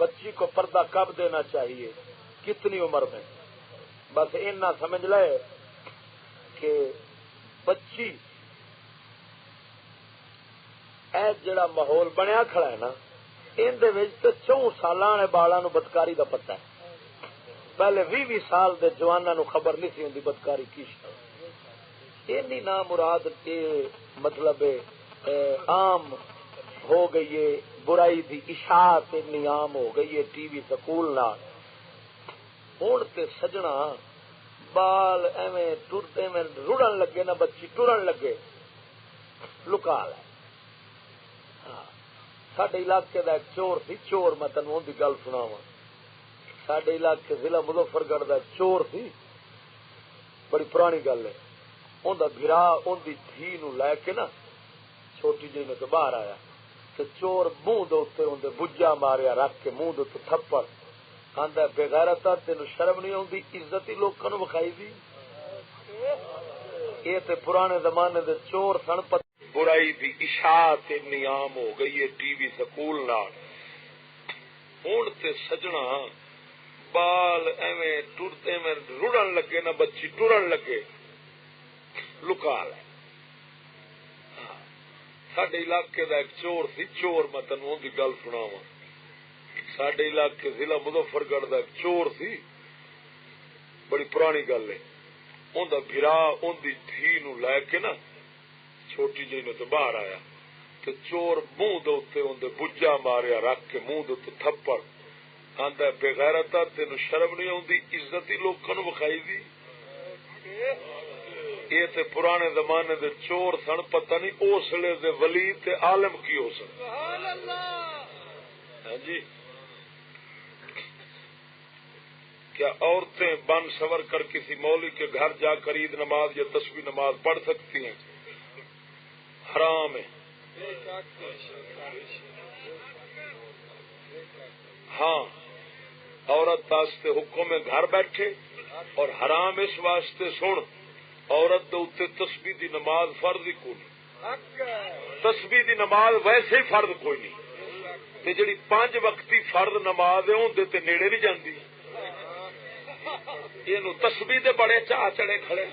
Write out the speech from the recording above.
بچی کو پردہ کب دینا چاہیے، کتنی عمر میں؟ بس اتنا سمجھ لے کہ بچی اے جڑا ماحول بنیا کھڑا ہے نا، اندر تو 4 سال والے بالاں نو بدکاری دا پتہ ہے، پہلے 20 سال دے جواناں نو خبر نہیں سی ہوندی بدکاری کی شے۔ اینی نا مراد کے مطلب عام ہو گئی ہے، برائی دی اشاعت اتنی عام ہو گئی ہے ٹی وی سکول نال۔ ہن تے سجنا بال ایویں ٹرتے میں رڑن لگے نا، بچی ٹرن لگے لکا لے۔ ساڈے علاقے دا ایک چور سی، چور میں تینوں اون دی گل سناواں۔ ساڈے علاقے ضلع مظفر گڑھ دا چور سی، بڑی پرانی گل ہے۔ اون دا بھرا اون دی دھی نو لے کے نا چھوٹی جی نے تو باہر آیا تے چور منہ دے اوتے اون دے بجا ماریا رکھ کے منہ دے تے تھپڑ، آندا بے غیرتا تینوں شرم نہیں آوندی، عزت ہی لوکاں نو وکھائی دی۔ یہ تے پرانے زمانے دے چور سن۔ برائی دی اشاعت اتنی عام ہو گئی ہے ٹی وی سکول نال۔ ہن تے سجنا بال ایویں ٹرتے میں رڑن لگے نا، بچی ٹرن لگے لکا لے۔ ساڈے علاقے دا ایک چور سی، چور میں تینوں اون دی گل سناواں۔ ساڈے علاقے ضلع مظفر گڑھ دا ایک چور سی، بڑی پرانی گل ہے۔ اون دا بھرا اون دی دھی نو لے کے نا چھوٹی جی نے تو باہر آیا تے چور منہ دے اوتے اون دے بجا ماریا رکھ کے منہ دے تے تھپڑ، آندا بے غیرتا تینوں شرم نہیں آوندی، عزت ہی لوکاں نو وکھائی دی۔ یہ تے پرانے زمانے دے چور سن، پتہ نہیں اس لیے دے ولی تے عالم کی ہو سن۔ سبحان اللہ۔ ہاں جی، کیا عورتیں بن سور کر کسی مولوی کے گھر جا کر عید نماز یا تسبیح نماز پڑھ سکتی ہیں؟ حرام ہے۔ ہاں، عورت واسطے حکم ہے گھر بیٹھے، اور حرام اس واسطے سن، عورت دے اوتے تسبیح دی نماز فرض ہی کوئی نہیں۔ تسبیح دی نماز ویسے ہی فرض کوئی نہیں تے جڑی 5 وقتی فرض نماز ہے اون دے تے نیڑے نہیں جاندی۔ اینو تسبیح دے بڑے چاہ چڑے کھڑے۔